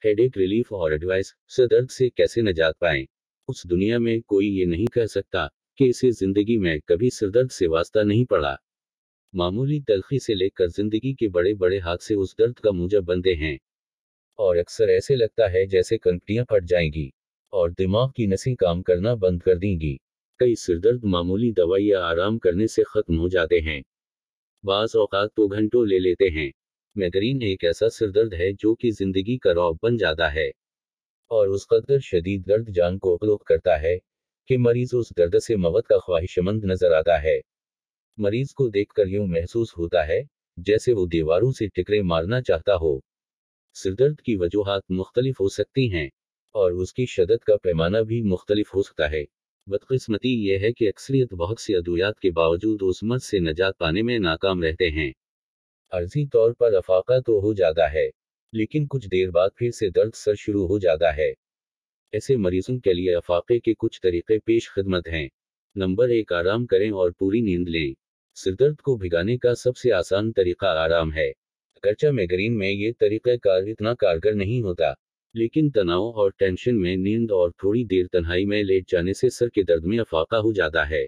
Headache relief और advice. सिर दर्द से कैसे निजात पाएं? उस दुनिया में कोई ये नहीं कह सकता कि इसे जिंदगी में कभी सिरदर्द से वास्ता नहीं पड़ा। मामूली तलखी से लेकर जिंदगी के बड़े बड़े हादसे उस दर्द का मूजब बनते हैं, और अक्सर ऐसे लगता है जैसे कंकड़ियां फट जाएंगी और दिमाग की नसें काम करना बंद कर देंगी। कई सिरदर्द मामूली दवाई या आराम करने से खत्म हो जाते हैं, बाज़ औक़ात तो घंटों ले लेते हैं। माइग्रेन एक ऐसा सिरदर्द है जो कि जिंदगी का रौब बन जाता है, और उस कदर शदीद दर्द जान को अवलोक करता है कि मरीज उस दर्द से मौत का ख्वाहिशमंद नजर आता है। मरीज को देखकर यूं महसूस होता है जैसे वो दीवारों से टिकरे मारना चाहता हो। सिरदर्द की वजूहात मुख्तलिफ हो सकती हैं, और उसकी शदत का पैमाना भी मुख्तलिफ हो सकता है। बदकिस्मती यह है कि अक्सरियत बहुत सी अदवियात के बावजूद उस मर्ज से निजात पाने में नाकाम रहते हैं। अर्जी तौर पर अफाका तो हो जाता है, लेकिन कुछ देर बाद फिर से दर्द सर शुरू हो जाता है। ऐसे मरीजों के लिए अफाके के कुछ तरीके पेश खिदमत हैं। नंबर 1, आराम करें और पूरी नींद लें। सिरदर्द को भिगाने का सबसे आसान तरीका आराम है। अगरचे माइग्रेन में ये तरीक़ाकार इतना कारगर नहीं होता, लेकिन तनाव और टेंशन में नींद और थोड़ी देर तन्हाई में लेट जाने से सर के दर्द में अफाका हो जाता है।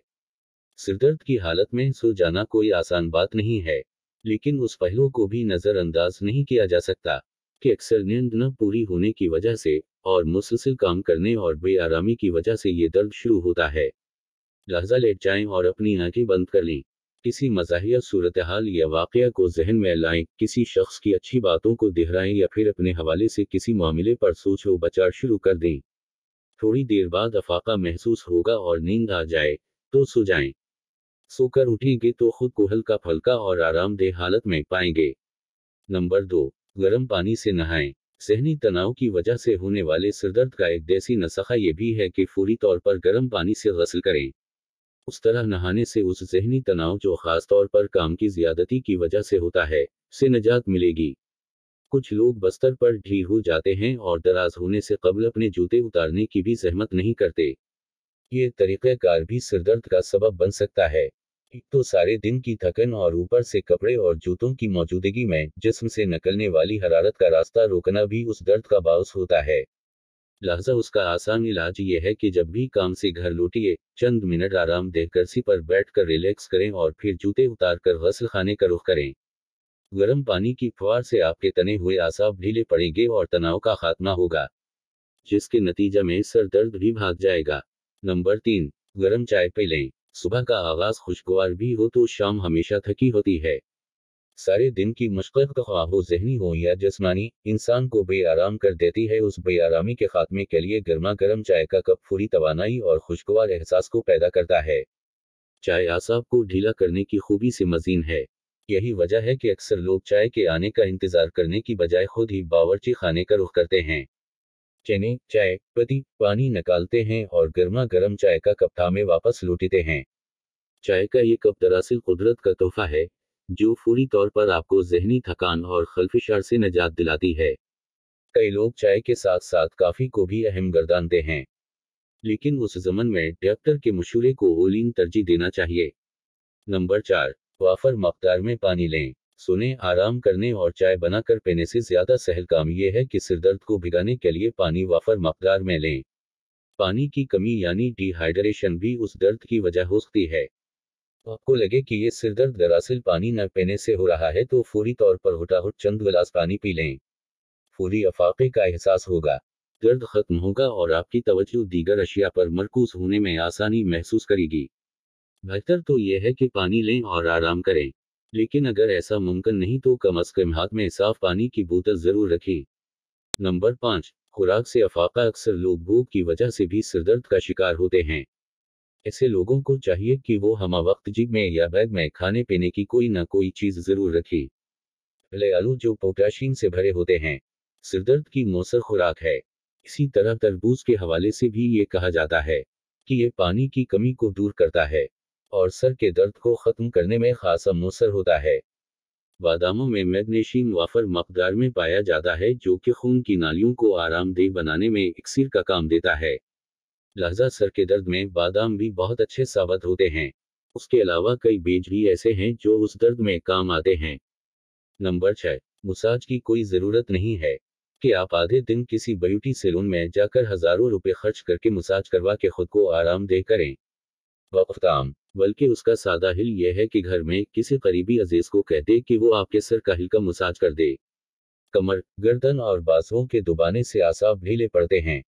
सिरदर्द की हालत में सो जाना कोई आसान बात नहीं है, लेकिन उस पहलू को भी नज़रअंदाज नहीं किया जा सकता कि अक्सर नींद न पूरी होने की वजह से और मुसलसल काम करने और बेआरामी की वजह से ये दर्द शुरू होता है। लहजा लेट जाएं और अपनी आंखें बंद कर लें। किसी मज़ाहिया सूरत हाल या वाक़या को जहन में लाएं, किसी शख्स की अच्छी बातों को दोहराएं या फिर अपने हवाले से किसी मामले पर सोचो बचार शुरू कर दें। थोड़ी देर बाद अफाका महसूस होगा और नींद आ जाए तो सो जाएं। सोकर उठेंगे तो खुद को हल्का फुल्का और आरामदेह हालत में पाएंगे। नंबर 2, गर्म पानी से नहाएं। ज़हनी तनाव की वजह से होने वाले सिरदर्द का एक देसी नुस्खा ये भी है कि फौरी तौर पर गर्म पानी से गस्ल करें। उस तरह नहाने से उस ज़हनी तनाव जो ख़ास तौर पर काम की ज़्यादती की वजह से होता है, से निजात मिलेगी। कुछ लोग बस्तर पर ढील हो जाते हैं और दराज होने से कबल अपने जूते उतारने की भी ज़हमत नहीं करते। ये तरीक़ाकार भी सिरदर्द का सबब बन सकता है। एक तो सारे दिन की थकन और ऊपर से कपड़े और जूतों की मौजूदगी में जिस्म से निकलने वाली हरारत का रास्ता रोकना भी उस दर्द का बाउस होता है। लिहाजा उसका आसान इलाज ये है कि जब भी काम से घर लौटिए, चंद मिनट आरामदेह कुर्सी पर बैठकर रिलैक्स करें और फिर जूते उतारकर गस्ल खाने का रुख करें। गर्म पानी की फुहार से आपके तने हुए आसाब ढीले पड़ेंगे और तनाव का खात्मा होगा, जिसके नतीजे में सर दर्द भी भाग जाएगा। नंबर 3, गर्म चाय पी लें। सुबह का आगाज खुशगवार भी हो तो शाम हमेशा थकी होती है। सारे दिन की मशक्क़त ख्वाह हो ज़हनी हो या जिस्मानी, इंसान को बेआराम कर देती है। उस बेआरामी के खात्मे के लिए गर्मा गर्म चाय का कप पूरी तवानाई और खुशगवार एहसास को पैदा करता है। चाय आसाब को ढीला करने की खूबी से मज़ीन है। यही वजह है कि अक्सर लोग चाय के आने का इंतज़ार करने की बजाय खुद ही बावर्ची खाने का रुख करते हैं। चने, चाय पत्ती, पानी निकालते हैं और गर्मा गर्म चाय का कप थामे वापस लौटते हैं। चाय का ये कप दरअसल कुदरत का तोहफा है, जो फौरी तौर पर आपको ज़हनी थकान और खलफिशार से निजात दिलाती है। कई लोग चाय के साथ साथ काफ़ी को भी अहम गर्दानते हैं, लेकिन उस ज़मन में डॉक्टर के मशूरे को औलीन तरजीह देना चाहिए। नंबर 4, वाफर मकदार में पानी लें। सोने, आराम करने और चाय बनाकर पीने से ज़्यादा सहल काम यह है कि सिरदर्द को भिगाने के लिए पानी वाफर मकदार में लें। पानी की कमी यानी डिहाइड्रेशन भी उस दर्द की वजह हो सकती है। आपको लगे कि ये सिरदर्द दरअसल पानी न पीने से हो रहा है तो फौरी तौर पर हुटाहुट चंद गिलास पानी पी लें। फौरी अफाके का एहसास होगा, दर्द खत्म होगा और आपकी तवज्जो दीगर अशिया पर मरकूज होने में आसानी महसूस करेगी। बेहतर तो यह है कि पानी लें और आराम करें, लेकिन अगर ऐसा मुमकिन नहीं तो कम अज़ कम हाथ में साफ पानी की बोतल ज़रूर रखें। नंबर 5, खुराक से अफाका। अक्सर लोग भूख की वजह से भी सिरदर्द का शिकार होते हैं। ऐसे लोगों को चाहिए कि वो हमा वक्त जेब में या बैग में खाने पीने की कोई ना कोई चीज़ ज़रूर रखें। पहले आलू जो पोटाशियम से भरे होते हैं, सिरदर्द की मौसर खुराक है। इसी तरह तरबूज के हवाले से भी ये कहा जाता है कि ये पानी की कमी को दूर करता है और सर के दर्द को ख़त्म करने में खासा मौसर होता है। बादामों में मैग्नीशियम वाफर मकदार में पाया जाता है, जो कि खून की नालियों को आरामदेह बनाने में इक्सीर का काम देता है। लिहाजा सर के दर्द में बादाम भी बहुत अच्छे साबित होते हैं। उसके अलावा कई बीज भी ऐसे हैं जो उस दर्द में काम आते हैं। नंबर 6, मसाज की कोई ज़रूरत नहीं है। कि आप आधे दिन किसी ब्यूटी सैलून में जाकर हजारों रुपए खर्च करके मसाज करवा के खुद को आरामदेह करें। वक्त काम, बल्कि उसका सादा हिल यह है कि घर में किसी करीबी अजीज को कह दे कि वो आपके सर का हिल का मसाज कर दे। कमर, गर्दन और बाजुओं के दबाने से आसाब ढीले पड़ते हैं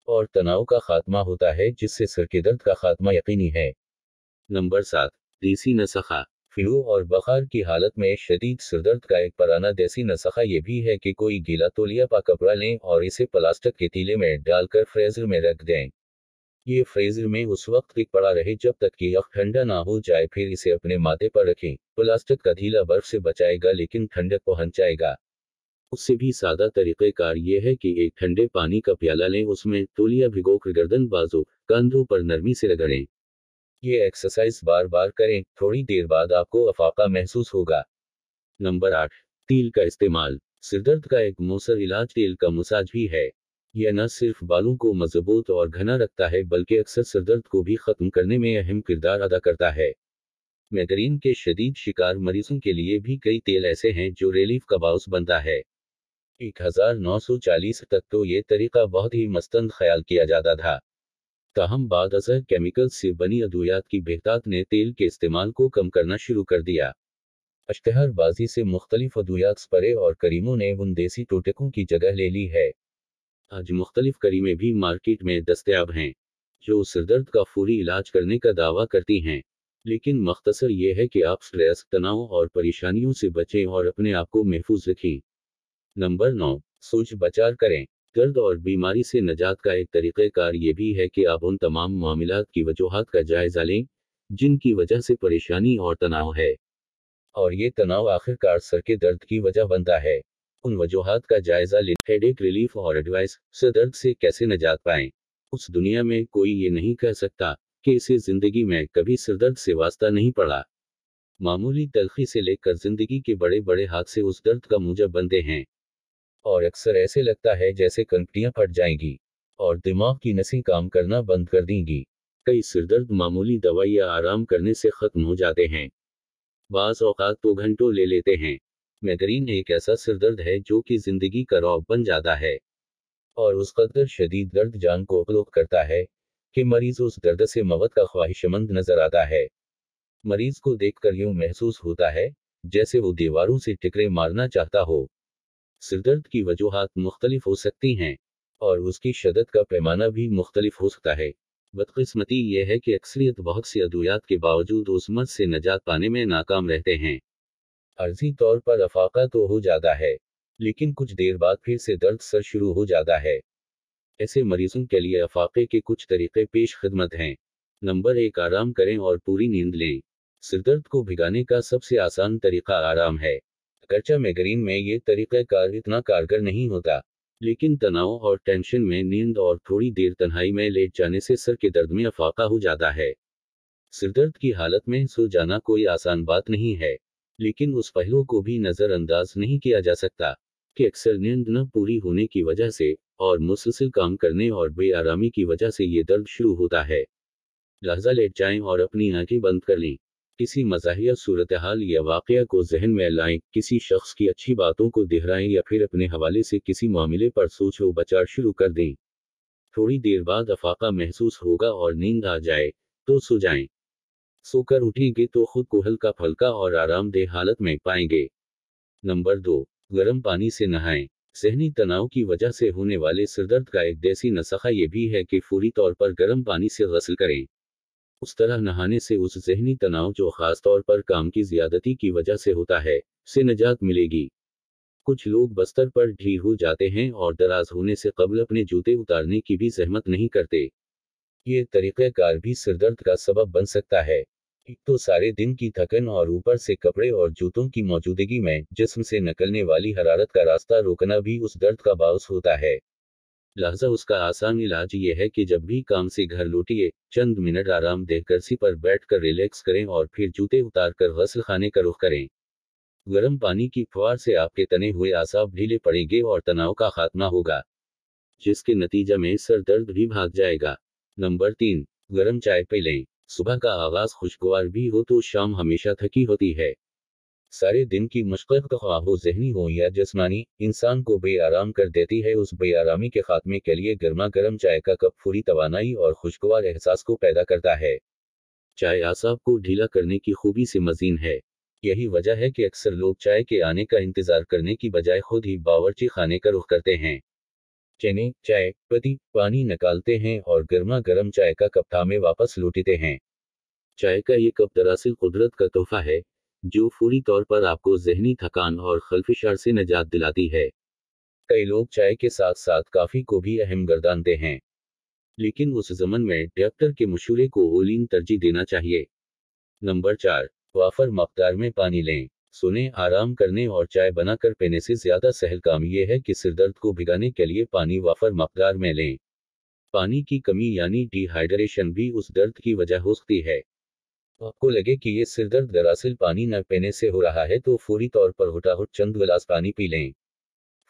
और तनाव का खात्मा होता है, जिससे सर के दर्द का खात्मा यकीनी है। नंबर 7, देसी नस्खा। फ्लू और बुखार की हालत में शदीद सिरदर्द का एक पुराना देसी नस्खा ये भी है कि कोई गीला तौलिया पा कपड़ा लें और इसे प्लास्टिक के तीले में डालकर फ्रीजर में रख दें। ये फ्रीजर में उस वक्त तक पड़ा रहे जब तक कि यह ठंडा ना हो जाए, फिर इसे अपने माथे पर रखें। प्लास्टिक का ढीला बर्फ से बचाएगा लेकिन ठंडक पहुंचाएगा। उससे भी सादा तरीक़ेकार ये है कि एक ठंडे पानी का प्याला लें, उसमें तौलिया भिगोकर गर्दन, बाजू, कंधों पर नरमी से रगड़ें। ये एक्सरसाइज बार बार करें, थोड़ी देर बाद आपको अफाका महसूस होगा। नंबर 8, तेल का इस्तेमाल। सिरदर्द का एक मौसर इलाज तेल का मसाज भी है। यह न सिर्फ बालों को मजबूत और घना रखता है बल्कि अक्सर सिरदर्द को भी खत्म करने में अहम किरदार अदा करता है। माइग्रेन के शदीद शिकार मरीजों के लिए भी कई तेल ऐसे हैं जो रिलीफ का बाउस बनता है। 1940 तक तो ये तरीका बहुत ही मस्तंद ख्याल किया जाता था। ताहम बाद अज़हर केमिकल्स से बनी अद्वियात की बेहतात ने तेल के इस्तेमाल को कम करना शुरू कर दिया। अश्तहरबाजी से मुख्तलिफ अद्वियात स्प्रे और करीमों ने उन देसी टोटकों की जगह ले ली है। आज मुख्तलिफ करीमें भी मार्केट में दस्तयाब हैं जो सिरदर्द का फौरी इलाज करने का दावा करती हैं, लेकिन मख्तसर ये है कि आप स्ट्रेस, तनाव और परेशानियों से बचें और अपने आप को महफूज रखें। नंबर 9, सोच बचार करें। दर्द और बीमारी से निजात का एक तरीक़ेकार ये भी है कि आप उन तमाम मामलात की वजूहात का जायज़ा लें जिनकी वजह से परेशानी और तनाव है, और ये तनाव आखिरकार सर के दर्द की वजह बनता है। उन वजूहात का जायज़ा लें। हेडेक रिलीफ और एडवाइस। सर दर्द से कैसे निजात पाएं। उस दुनिया में कोई ये नहीं कह सकता कि इसे ज़िंदगी में कभी सिरदर्द से वास्ता नहीं पड़ा। मामूली तलखी से लेकर ज़िंदगी के बड़े बड़े हादसे उस दर्द का मूजब बनते हैं, और अक्सर ऐसे लगता है जैसे कंकड़ियां फट जाएंगी और दिमाग की नसें काम करना बंद कर देंगी। कई सिरदर्द मामूली दवाई या आराम करने से खत्म हो जाते हैं, बाज़ औक़ात तो घंटों ले लेते हैं। माइग्रेन एक ऐसा सिरदर्द है जो कि जिंदगी का रौब बन जाता है और उस कदर शदीद दर्द जान को अवलोक करता है कि मरीज उस दर्द से मौत का ख्वाहिशमंद नजर आता है। मरीज को देखकर यूं महसूस होता है जैसे वो दीवारों से टिकरे मारना चाहता हो। सिरदर्द की वजूहात मुख्तलिफ हो सकती हैं और उसकी शदत का पैमाना भी मुख्तलिफ हो सकता है। बदकिस्मती यह है कि अक्सरियत बहुत सी अद्वियात के बावजूद उस मर्ज से निजात पाने में नाकाम रहते हैं। अर्जी तौर पर अफाका तो हो जाता है, लेकिन कुछ देर बाद फिर से दर्द सर शुरू हो जाता है। ऐसे मरीजों के लिए अफाके के कुछ तरीके पेश खिदमत हैं। नंबर 1, आराम करें और पूरी नींद लें। सिरदर्द को भिगाने का सबसे आसान तरीका आराम है। अगरचे माइग्रेन में ये तरीक़ेकार इतना कारगर नहीं होता, लेकिन तनाव और टेंशन में नींद और थोड़ी देर तन्हाई में लेट जाने से सर के दर्द में अफाका हो जाता है। सिरदर्द की हालत में सो जाना कोई आसान बात नहीं है, लेकिन उस पहलू को भी नज़रअंदाज नहीं किया जा सकता कि अक्सर नींद न पूरी होने की वजह से और मुसलसल काम करने और बेआरामी की वजह से ये दर्द शुरू होता है। लहजा लेट जाएं और अपनी आंखें बंद कर लें। किसी मज़ाहिया सूरत-हाल या वाक़या को ज़हन में लाएं, किसी शख्स की अच्छी बातों को दोहराएं या फिर अपने हवाले से किसी मामले पर सोच व बचार शुरू कर दें। थोड़ी देर बाद अफाका महसूस होगा और नींद आ जाए तो सो जाएं। सोकर उठेंगे तो खुद को हल्का फुल्का और आरामदेह हालत में पाएंगे। नंबर 2, गर्म पानी से नहाएं। ज़हनी तनाव की वजह से होने वाले सिरदर्द का एक देसी नुस्खा ये भी है कि फौरी तौर पर गर्म पानी से गस्ल करें। उस तरह नहाने से उस ज़हनी तनाव जो ख़ास तौर पर काम की ज़्यादती की वजह से होता है, से निजात मिलेगी। कुछ लोग बस्तर पर ढील हो जाते हैं और दराज होने से कबल अपने जूते उतारने की भी ज़हमत नहीं करते। ये तरीक़ेकार भी सिरदर्द का सबब बन सकता है। एक तो सारे दिन की थकन और ऊपर से कपड़े और जूतों की मौजूदगी में जिस्म से निकलने वाली हरारत का रास्ता रोकना भी उस दर्द का बाउस होता है। लिहाजा उसका आसान इलाज ये है कि जब भी काम से घर लौटिए, चंद मिनट आरामदेह कुर्सी पर बैठकर रिलैक्स करें और फिर जूते उतारकर गस्ल खाने का रुख करें। गर्म पानी की फुहार से आपके तने हुए आसाब ढीले पड़ेंगे और तनाव का खात्मा होगा, जिसके नतीजा में सर दर्द भी भाग जाएगा। नंबर 3, गर्म चाय पी लें। सुबह का आगाज खुशगवार भी हो तो शाम हमेशा थकी होती है। सारे दिन की मशक्क़त ख्वाह हो ज़हनी हो या जिस्मानी, इंसान को बेआराम कर देती है। उस बेआरामी के खात्मे के लिए गर्मा गर्म चाय का कप पूरी तवानाई और खुशगवार एहसास को पैदा करता है। चाय आसाब को ढीला करने की खूबी से मज़ीन है। यही वजह है कि अक्सर लोग चाय के आने का इंतज़ार करने की बजाय खुद ही बावर्ची खाने का रुख करते हैं। चने, चाय पत्ती, पानी निकालते हैं और गर्मा गर्म चाय का कप थामे वापस लौटते हैं। चाय का ये कप दरअसल कुदरत का तोहफा है, जो फौरी तौर पर आपको ज़हनी थकान और खलफिशार से निजात दिलाती है। कई लोग चाय के साथ साथ काफ़ी को भी अहम गर्दानते हैं, लेकिन उस ज़मन में डॉक्टर के मशूरे को औलीन तरजीह देना चाहिए। नंबर 4, वाफर मकदार में पानी लें। सुने, आराम करने और चाय बनाकर पीने से ज़्यादा सहल काम यह है कि सिरदर्द को भिगाने के लिए पानी वाफर मकदार में लें। पानी की कमी यानी डिहाइड्रेशन भी उस दर्द की वजह हो सकती है। आपको लगे कि ये सिरदर्द दरअसल पानी न पीने से हो रहा है तो फौरी तौर पर हुटाहुट चंद गिलास पानी पी लें।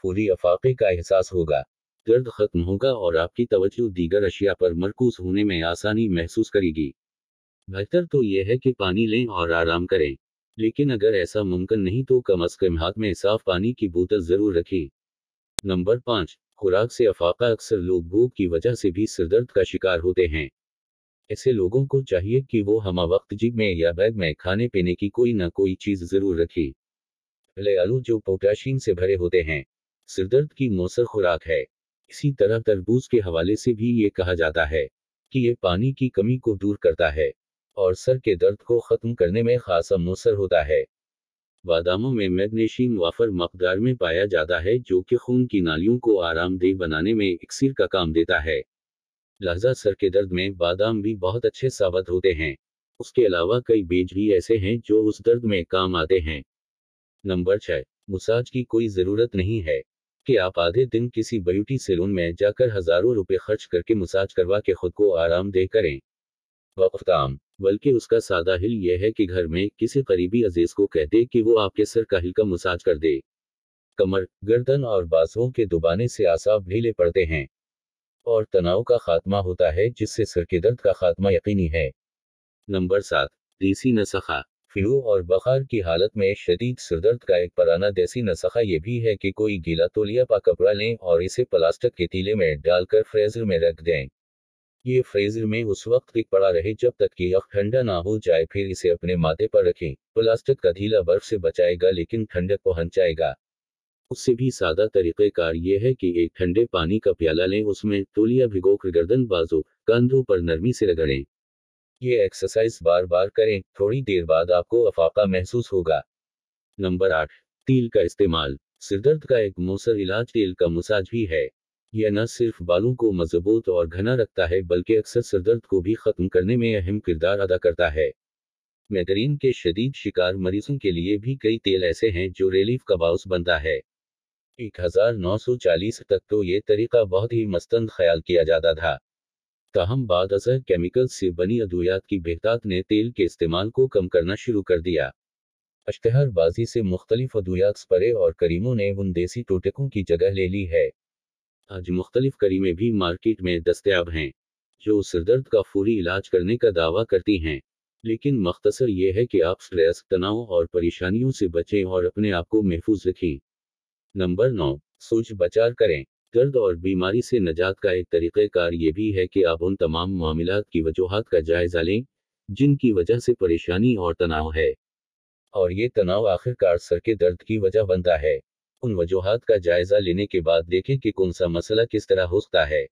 फौरी अफाके का एहसास होगा, दर्द खत्म होगा और आपकी तवज्जो दीगर अशिया पर मरकूज होने में आसानी महसूस करेगी। बेहतर तो यह है कि पानी लें और आराम करें, लेकिन अगर ऐसा मुमकिन नहीं तो कम अज़ कम हाथ में साफ पानी की बोतल ज़रूर रखें। नंबर 5, खुराक से अफाका। अक्सर लोग भूख की वजह से भी सिरदर्द का शिकार होते हैं। ऐसे लोगों को चाहिए कि वो हमा वक्त जेब में या बैग में खाने पीने की कोई ना कोई चीज़ ज़रूर रखें। पहले आलू, जो पोटाशियम से भरे होते हैं, सिरदर्द की मौसर खुराक है। इसी तरह तरबूज के हवाले से भी ये कहा जाता है कि ये पानी की कमी को दूर करता है और सर के दर्द को ख़त्म करने में खासा मौसर होता है। बादामों में मैग्नीशियम वाफर मकदार में पाया जाता है, जो कि खून की नालियों को आरामदेह बनाने में इक्सिर का काम देता है। लिहाजा सर के दर्द में बादाम भी बहुत अच्छे साबित होते हैं। उसके अलावा कई बीज भी ऐसे हैं जो उस दर्द में काम आते हैं। नंबर 6, मसाज की कोई ज़रूरत नहीं है कि आप आधे दिन किसी ब्यूटी सैलून में जाकर हज़ारों रुपए खर्च करके मसाज करवा के खुद को आरामदेह करें। वक्त आम, बल्कि उसका सादा हिल यह है कि घर में किसी करीबी अजीज को कह दे कि वो आपके सर का हल्का मसाज कर दे। कमर, गर्दन और बाजुओं के दुबाने से आसाब ढीले पड़ते हैं और तनाव का खात्मा होता है, जिससे सर के दर्द का खात्मा यकीनी है। नंबर 7, देसी नस्खा। फ्लू और बुखार की हालत में शदीद सिरदर्द का एक पुराना देसी नस्खा ये भी है कि कोई गीला तौलिया पा कपड़ा लें और इसे प्लास्टिक के तीले में डालकर फ्रीजर में रख दें। ये फ्रीजर में उस वक्त तक पड़ा रहे जब तक कि यह ठंडा ना हो जाए, फिर इसे अपने माथे पर रखें। प्लास्टिक का ढीला बर्फ से बचाएगा लेकिन ठंडक पहुंचाएगा। उससे भी सादा तरीक़ेकार ये है कि एक ठंडे पानी का प्याला लें, उसमें तौलिया भिगोकर गर्दन, बाजू, कंधों पर नरमी से रगड़ें। ये एक्सरसाइज बार बार करें, थोड़ी देर बाद आपको अफाका महसूस होगा। नंबर 8, तेल का इस्तेमाल। सिरदर्द का एक मौसर इलाज तेल का मसाज भी है। यह न सिर्फ बालों को मजबूत और घना रखता है बल्कि अक्सर सिरदर्द को भी ख़त्म करने में अहम किरदार अदा करता है। माइग्रेन के शदीद शिकार मरीजों के लिए भी कई तेल ऐसे हैं जो रिलीफ का बाउस बनता है। 1940 तक तो ये तरीका बहुत ही मस्तंद ख्याल किया जाता था, ताहम बाद अज़हर केमिकल से बनी अद्वियात की बेहतात ने तेल के इस्तेमाल को कम करना शुरू कर दिया। अश्तहारबाजी से मुख्तलिफ अद्वियात, स्प्रे और करीमों ने उन देसी टोटकों की जगह ले ली है। आज मुख्तलिफ करीमें भी मार्केट में दस्तयाब हैं जो सिरदर्द का फौरी इलाज करने का दावा करती हैं, लेकिन मख्तसर ये है कि आप स्ट्रेस, तनाव और परेशानियों से बचें और अपने आप को महफूज रखें। नंबर 9, सोच बचार करें। दर्द और बीमारी से निजात का एक तरीक़ेकार ये भी है कि आप उन तमाम मामलात की वजूहात का जायज़ा लें जिनकी वजह से परेशानी और तनाव है, और ये तनाव आखिरकार सर के दर्द की वजह बनता है। उन वजूहात का जायज़ा लेने के बाद देखें कि कौन सा मसला किस तरह हो सकता है।